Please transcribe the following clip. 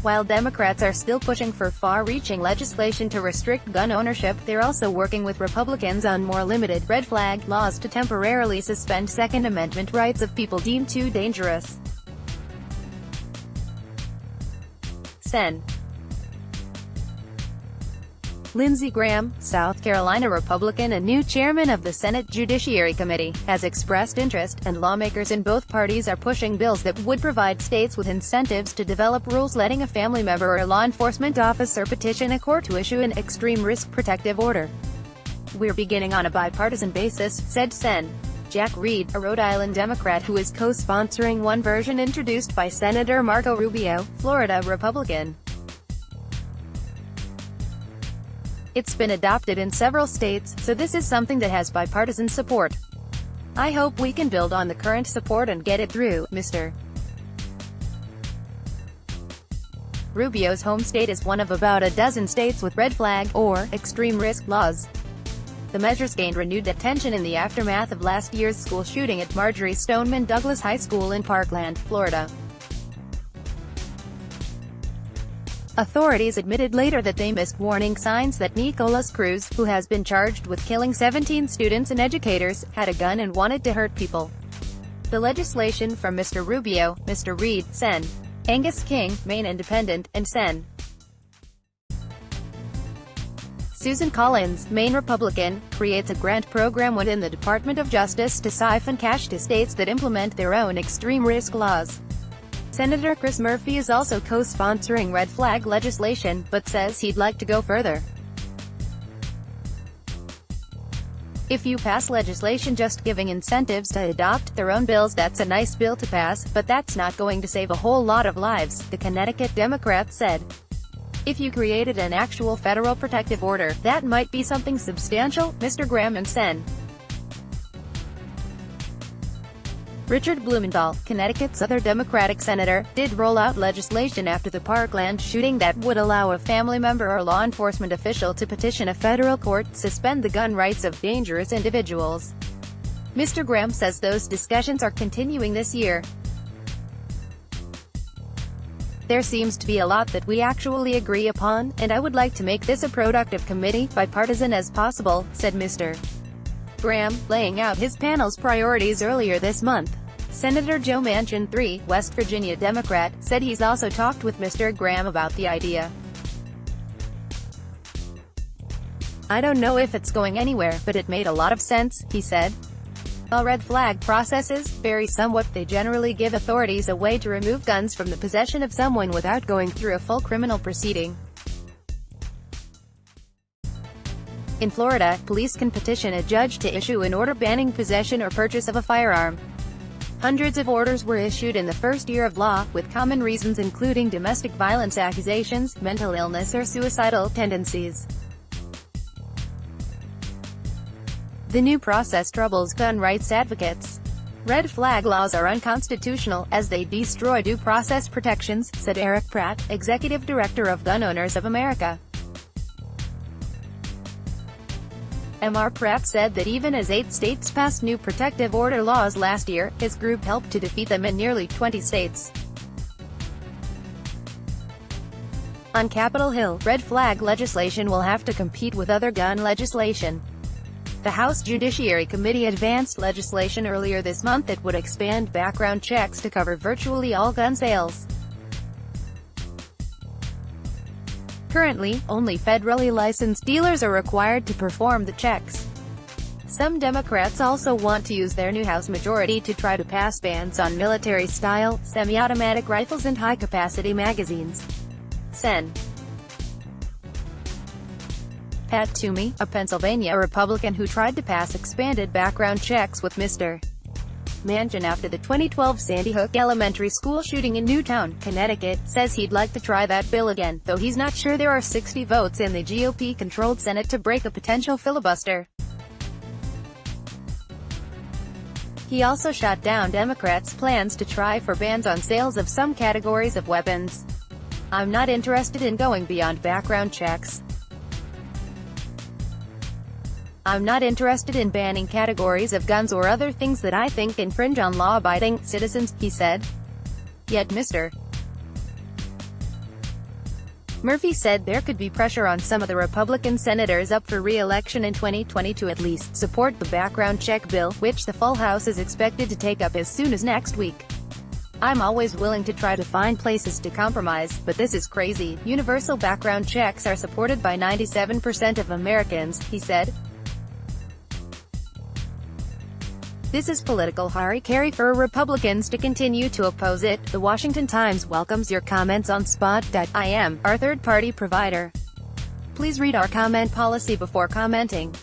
While Democrats are still pushing for far-reaching legislation to restrict gun ownership, they're also working with Republicans on more limited, red flag laws to temporarily suspend Second Amendment rights of people deemed too dangerous. Sen. Lindsey Graham, South Carolina Republican and new chairman of the Senate Judiciary Committee, has expressed interest, and lawmakers in both parties are pushing bills that would provide states with incentives to develop rules letting a family member or law enforcement officer petition a court to issue an extreme risk protective order. "We're beginning on a bipartisan basis," said Sen. Jack Reed, a Rhode Island Democrat who is co-sponsoring one version introduced by Senator Marco Rubio, Florida Republican. "It's been adopted in several states, so this is something that has bipartisan support. I hope we can build on the current support and get it through," Mr. Rubio's home state is one of about a dozen states with red flag, or extreme risk, laws. The measures gained renewed attention in the aftermath of last year's school shooting at Marjory Stoneman Douglas High School in Parkland, Florida. Authorities admitted later that they missed warning signs that Nicholas Cruz, who has been charged with killing 17 students and educators, had a gun and wanted to hurt people. The legislation from Mr. Rubio, Mr. Reed, Sen. Angus King, Maine Independent, and Sen. Susan Collins, Maine Republican, creates a grant program within the Department of Justice to siphon cash to states that implement their own extreme risk laws. Senator Chris Murphy is also co-sponsoring red flag legislation, but says he'd like to go further. "If you pass legislation just giving incentives to adopt their own bills, that's a nice bill to pass, but that's not going to save a whole lot of lives," the Connecticut Democrat said. "If you created an actual federal protective order, that might be something substantial," Mr. Graham and Sen. Richard Blumenthal, Connecticut's other Democratic senator, did roll out legislation after the Parkland shooting that would allow a family member or law enforcement official to petition a federal court to suspend the gun rights of dangerous individuals. Mr. Graham says those discussions are continuing this year. "There seems to be a lot that we actually agree upon, and I would like to make this a productive committee, bipartisan as possible," said Mr. Graham, laying out his panel's priorities earlier this month. Senator Joe Manchin, 3, West Virginia Democrat, said he's also talked with Mr. Graham about the idea. "I don't know if it's going anywhere, but it made a lot of sense," he said. While red flag processes vary somewhat, they generally give authorities a way to remove guns from the possession of someone without going through a full criminal proceeding. In Florida, police can petition a judge to issue an order banning possession or purchase of a firearm. Hundreds of orders were issued in the first year of law, with common reasons including domestic violence accusations, mental illness or suicidal tendencies. The new process troubles gun rights advocates. "Red flag laws are unconstitutional, as they destroy due process protections," said Eric Pratt, executive director of Gun Owners of America. Mr. Pratt said that even as 8 states passed new protective order laws last year, his group helped to defeat them in nearly 20 states. On Capitol Hill, red flag legislation will have to compete with other gun legislation. The House Judiciary Committee advanced legislation earlier this month that would expand background checks to cover virtually all gun sales. Currently, only federally licensed dealers are required to perform the checks. Some Democrats also want to use their new House majority to try to pass bans on military-style, semi-automatic rifles and high-capacity magazines. Sen. Pat Toomey, a Pennsylvania Republican who tried to pass expanded background checks with Mr. Manchin after the 2012 Sandy Hook Elementary School shooting in Newtown, Connecticut, says he'd like to try that bill again, though he's not sure there are 60 votes in the GOP-controlled Senate to break a potential filibuster. He also shot down Democrats' plans to try for bans on sales of some categories of weapons. "I'm not interested in going beyond background checks. I'm not interested in banning categories of guns or other things that I think infringe on law-abiding citizens," he said. Yet Mr. Murphy said there could be pressure on some of the Republican senators up for re-election in 2020 to at least support the background check bill, which the full House is expected to take up as soon as next week. "I'm always willing to try to find places to compromise, but this is crazy. Universal background checks are supported by 97% of Americans," he said. This is political hara-kiri for Republicans to continue to oppose it. The Washington Times welcomes your comments on Spot.im, our third-party provider. Please read our comment policy before commenting.